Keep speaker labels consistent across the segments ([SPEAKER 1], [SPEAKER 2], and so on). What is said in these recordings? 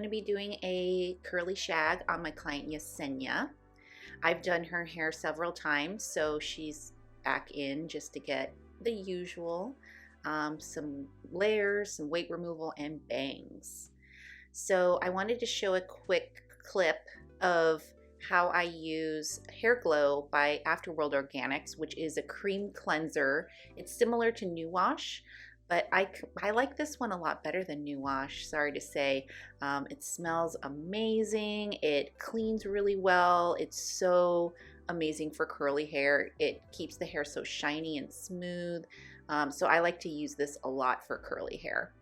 [SPEAKER 1] to be doing a curly shag on my client Yesenia. I've done her hair several times, so she's back in just to get the usual, some layers, some weight removal, and bangs. So I wanted to show a quick clip of how I use Hair Glow by AFTERWORLD Organics, which is a cream cleanser. It's similar to New Wash, but I like this one a lot better than New Wash, sorry to say. It smells amazing. It cleans really well. It's so amazing for curly hair. It keeps the hair so shiny and smooth. So I like to use this a lot for curly hair.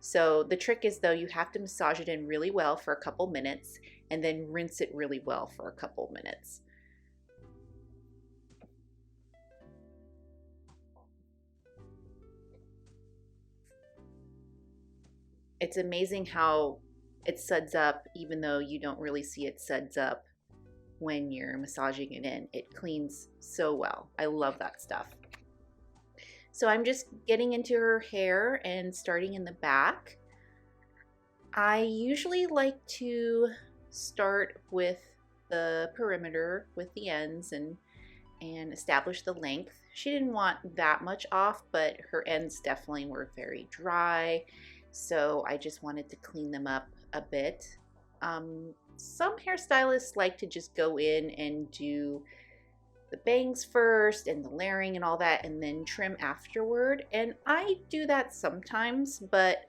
[SPEAKER 1] So the trick is, though, you have to massage it in really well for a couple minutes and then rinse it really well for a couple minutes. It's amazing how it suds up even though you don't really see it suds up when you're massaging it in. It cleans so well. I love that stuff. So I'm just getting into her hair and starting in the back. I usually like to start with the perimeter with the ends and establish the length. She didn't want that much off, but her ends definitely were very dry, so I just wanted to clean them up a bit. Some hairstylists like to just go in and do the bangs first and the layering and all that and then trim afterward, and I do that sometimes, but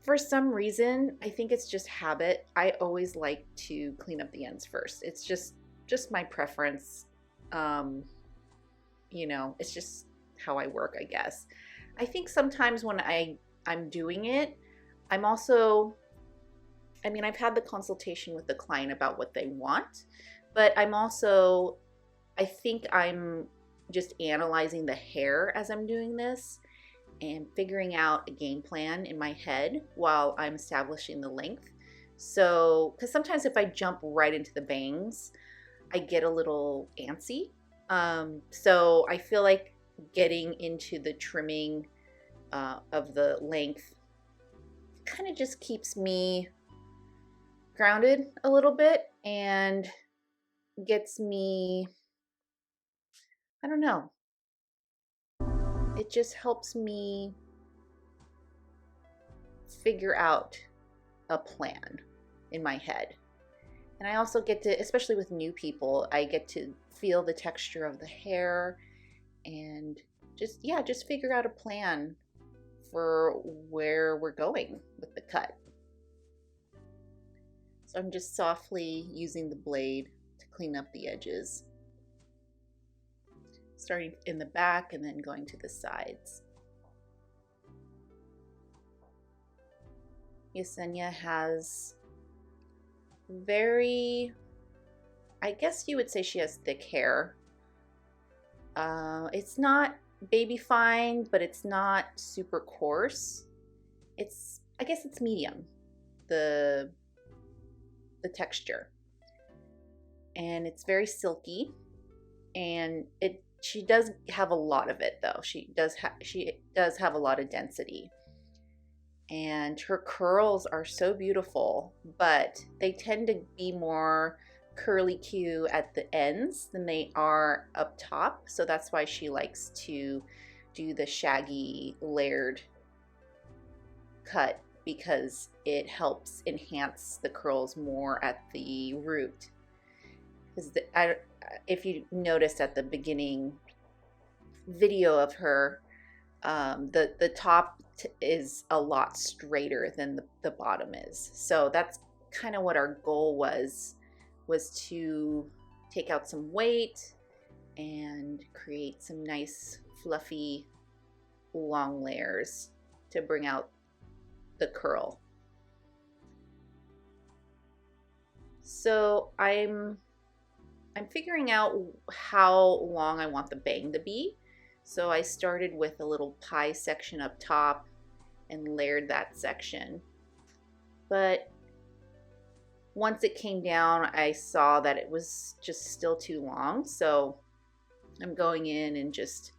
[SPEAKER 1] for some reason, I think it's just habit, I always like to clean up the ends first. It's just my preference. You know, it's just how I work, I guess. I think sometimes when I'm doing it, I'm also, I mean, I've had the consultation with the client about what they want, but I'm also, I think I'm just analyzing the hair as I'm doing this and figuring out a game plan in my head while I'm establishing the length. So, because sometimes if I jump right into the bangs, I get a little antsy. So I feel like getting into the trimming of the length kind of just keeps me grounded a little bit and gets me, I don't know, it just helps me figure out a plan in my head. And I also get to, especially with new people, I get to feel the texture of the hair and just figure out a plan for where we're going with the cut. So I'm just softly using the blade to clean up the edges, starting in the back and then going to the sides. Yesenia has very, I guess you would say she has thick hair. It's not baby fine, but it's not super coarse. I guess it's medium, the texture. And it's very silky, and she does have a lot of it though. She does have a lot of density. And her curls are so beautiful, but they tend to be more curly Q at the ends than they are up top. So that's why she likes to do the shaggy layered cut, because it helps enhance the curls more at the root. Because if you noticed at the beginning video of her, the top is a lot straighter than the bottom is. So that's kind of what our goal was to take out some weight and create some nice fluffy long layers to bring out the curl. So I'm figuring out how long I want the bang to be. So I started with a little pie section up top and layered that section. But once it came down, I saw that it was just still too long. So I'm going in and just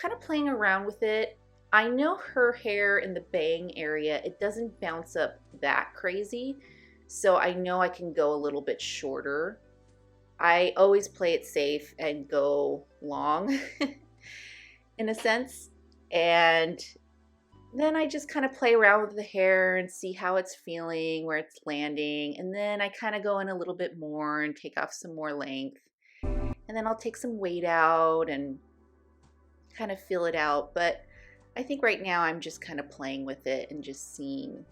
[SPEAKER 1] kind of playing around with it. I know her hair in the bang area, it doesn't bounce up that crazy, so I know I can go a little bit shorter. I always play it safe and go long in a sense. And then I just kind of play around with the hair and see how it's feeling, where it's landing. And then I kind of go in a little bit more and take off some more length. And then I'll take some weight out and kind of feel it out. But I think right now I'm just kind of playing with it and just seeing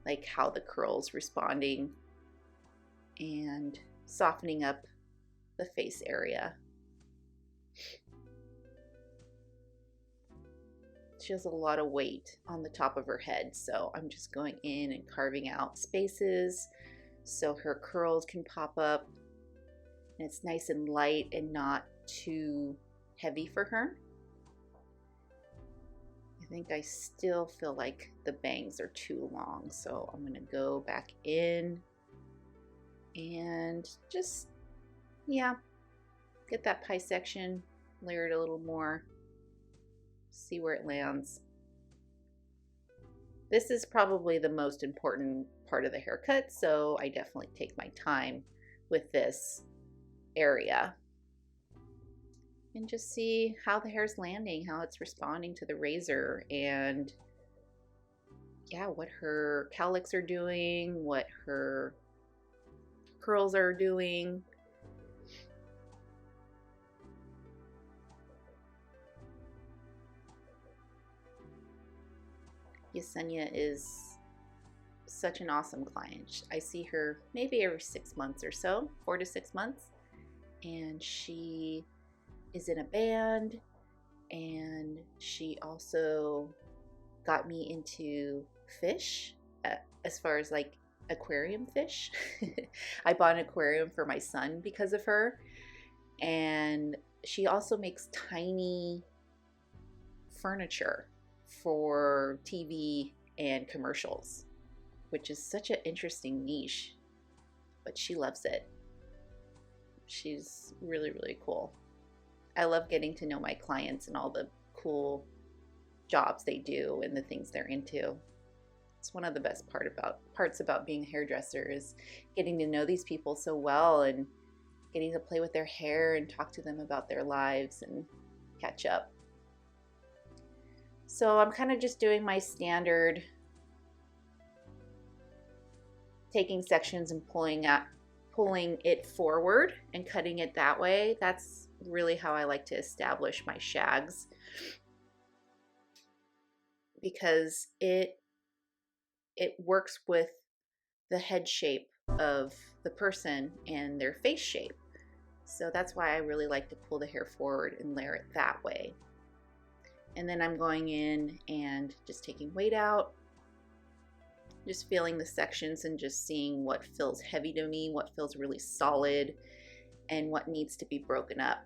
[SPEAKER 1] like how the curl's responding and softening up the face area. She has a lot of weight on the top of her head, so I'm just going in and carving out spaces so her curls can pop up and it's nice and light and not too heavy for her. I think I still feel like the bangs are too long, so I'm gonna go back in and just, yeah, get that pie section, layer it a little more, see where it lands. This is probably the most important part of the haircut, so I definitely take my time with this area and just see how the hair's landing, how it's responding to the razor, and yeah, what her cowlicks are doing, what her curls are doing. Yesenia is such an awesome client. I see her maybe every 6 months or so, 4 to 6 months, and she is in a band, and she also got me into fish, as far as like aquarium fish. I bought an aquarium for my son because of her, and she also makes tiny furniture for TV and commercials, which is such an interesting niche, but she loves it. She's really, really cool. I love getting to know my clients and all the cool jobs they do and the things they're into. It's one of the best parts about being a hairdresser is getting to know these people so well and getting to play with their hair and talk to them about their lives and catch up. So I'm kind of just doing my standard taking sections and pulling it forward and cutting it that way. That's really how I like to establish my shags, because it works with the head shape of the person and their face shape. So that's why I really like to pull the hair forward and layer it that way. And then I'm going in and just taking weight out, just feeling the sections and just seeing what feels heavy to me, what feels really solid, and what needs to be broken up.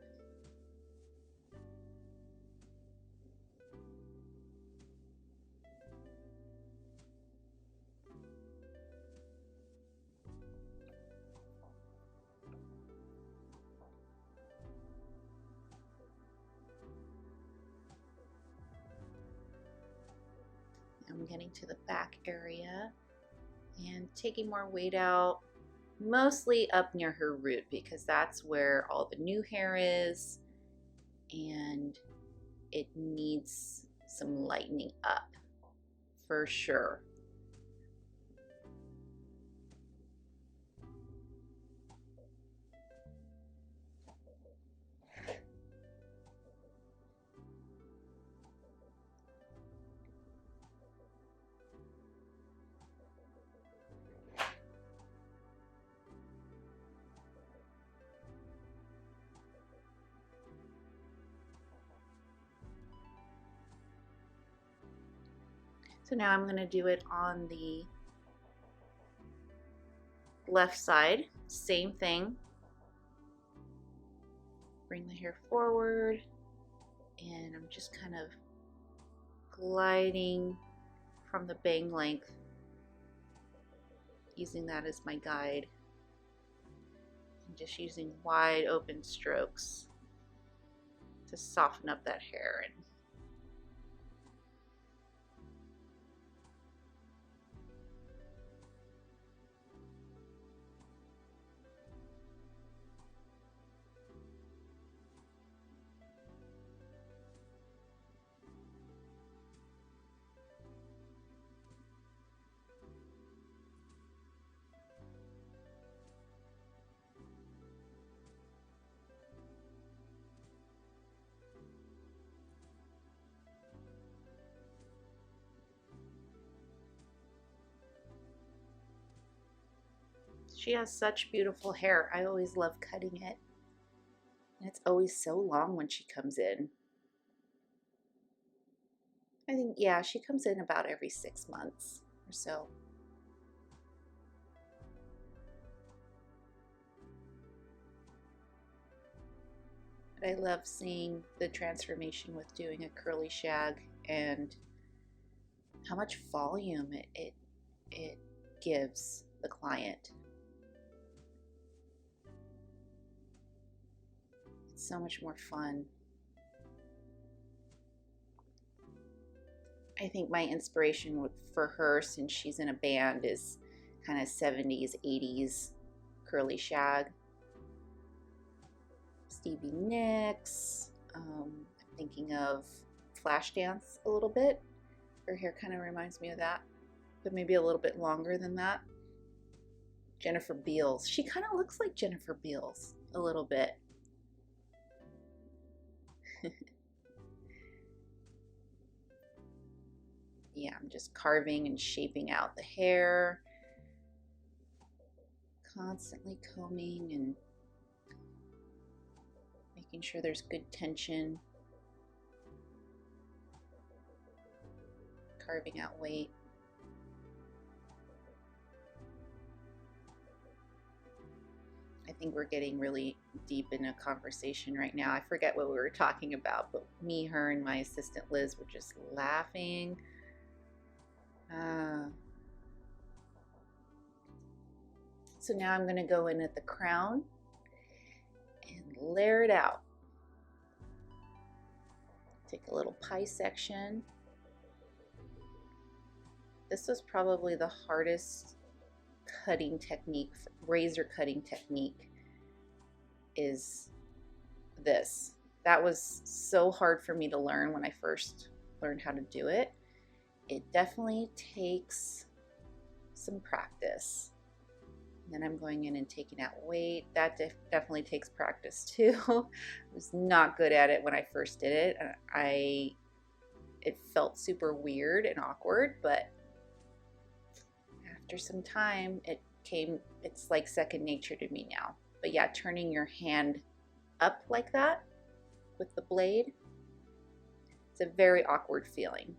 [SPEAKER 1] I'm getting to the back area and taking more weight out, mostly up near her root, because that's where all the new hair is and it needs some lightening up for sure. So now I'm going to do it on the left side. Same thing. Bring the hair forward, and I'm just kind of gliding from the bang length, using that as my guide, and just using wide open strokes to soften up that hair. And She has such beautiful hair. I always love cutting it. And it's always so long when she comes in. I think, yeah, she comes in about every 6 months or so. But I love seeing the transformation with doing a curly shag and how much volume it gives the client. It's so much more fun. I think my inspiration for her, since she's in a band, is kind of 70s, 80s curly shag. Stevie Nicks. I'm thinking of Flashdance a little bit. Her hair kind of reminds me of that, but maybe a little bit longer than that. Jennifer Beals. She kind of looks like Jennifer Beals a little bit. Yeah, I'm just carving and shaping out the hair. Constantly combing and making sure there's good tension. Carving out weight. I think we're getting really deep in a conversation right now. I forget what we were talking about, but me, her, and my assistant Liz were just laughing. So now I'm going to go in at the crown and layer it out. Take a little pie section. This was probably the hardest cutting technique, razor cutting technique, is this. That was so hard for me to learn when I first learned how to do it. It definitely takes some practice. And then I'm going in and taking out weight. That definitely takes practice too. I was not good at it when I first did it. It felt super weird and awkward, but after some time, it's like second nature to me now. But yeah, turning your hand up like that with the blade, it's a very awkward feeling.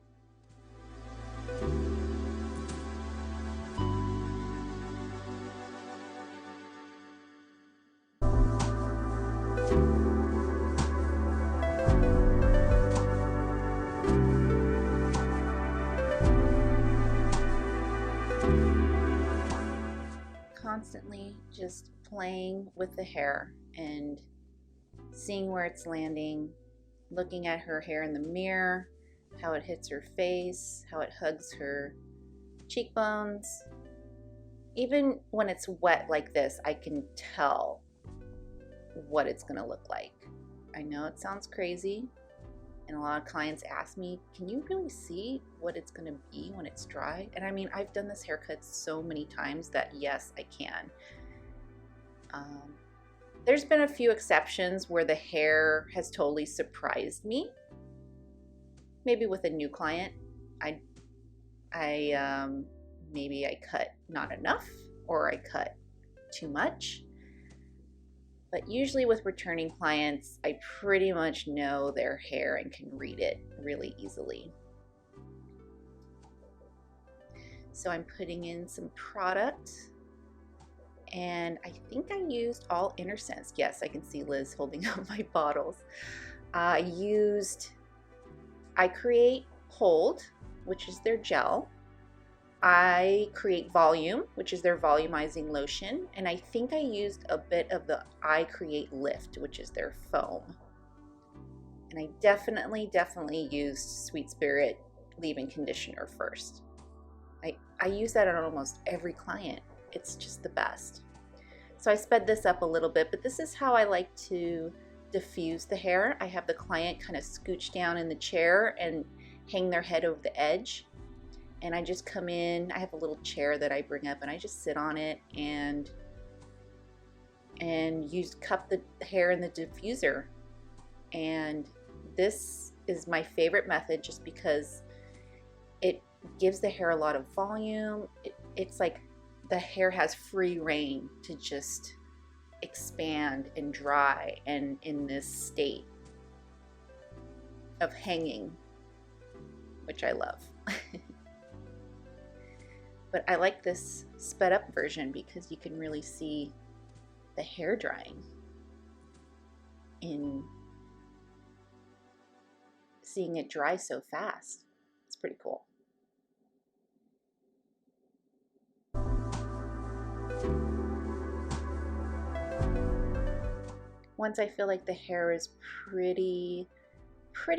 [SPEAKER 1] Constantly just playing with the hair and seeing where it's landing, looking at her hair in the mirror, how it hits her face, how it hugs her cheekbones. Even when it's wet like this, I can tell what it's going to look like. I know it sounds crazy, and a lot of clients ask me, can you really see what it's going to be when it's dry? And I mean, I've done this haircut so many times that yes, I can. There's been a few exceptions where the hair has totally surprised me. Maybe with a new client, maybe I cut not enough or I cut too much. But usually with returning clients, I pretty much know their hair and can read it really easily. So I'm putting in some product, and I think I used all Innersense. Yes, I can see Liz holding up my bottles. I Create Hold, which is their gel. I Create Volume, which is their volumizing lotion, and I think I used a bit of the I Create Lift, which is their foam. And I definitely used Sweet Spirit leave-in conditioner first. I use that on almost every client. It's just the best. So I sped this up a little bit, but this is how I like to diffuse the hair. I have the client kind of scooch down in the chair and hang their head over the edge. And I just come in, I have a little chair that I bring up and I just sit on it and cup the hair in the diffuser. And this is my favorite method just because it gives the hair a lot of volume. It's like the hair has free reign to just expand and dry and in this state of hanging, which I love. But I like this sped up version because you can really see the hair drying in seeing it dry so fast. It's pretty cool. Once I feel like the hair is pretty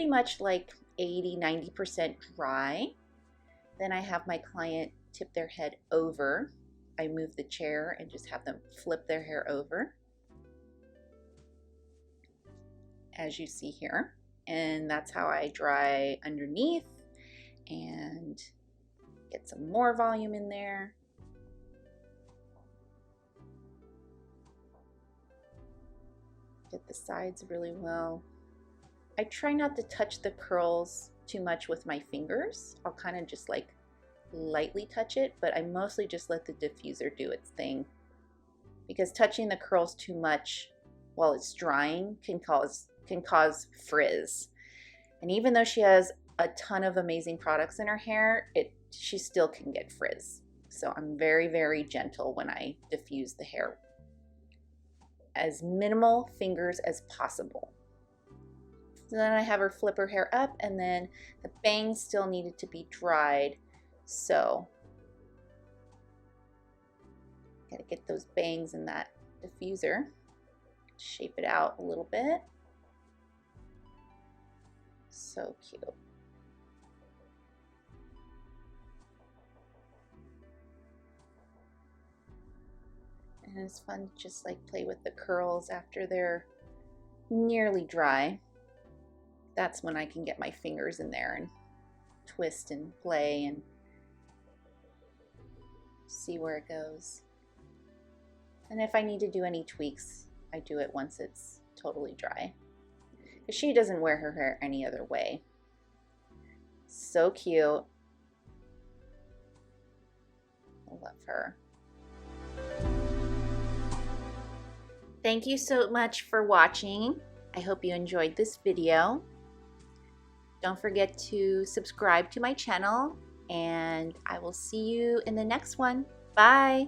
[SPEAKER 1] much like 80–90% dry, then I have my client tip their head over. I move the chair and just have them flip their hair over, as you see here. And that's how I dry underneath and get some more volume in there. Get the sides really well. I try not to touch the curls too much with my fingers. I'll kind of just like lightly touch it, but I mostly just let the diffuser do its thing, because touching the curls too much while it's drying can cause frizz. And even though she has a ton of amazing products in her hair, she still can get frizz. So I'm very, very gentle when I diffuse the hair. As minimal fingers as possible. So then I have her flip her hair up, and then the bangs still needed to be dried. So gotta get those bangs in that diffuser. Shape it out a little bit. So cute. And it's fun to just like play with the curls after they're nearly dry. That's when I can get my fingers in there and twist and play and see where it goes. And if I need to do any tweaks, I do it once it's totally dry, because she doesn't wear her hair any other way. So cute. I love her. Thank you so much for watching. I hope you enjoyed this video. Don't forget to subscribe to my channel, and I will see you in the next one. Bye!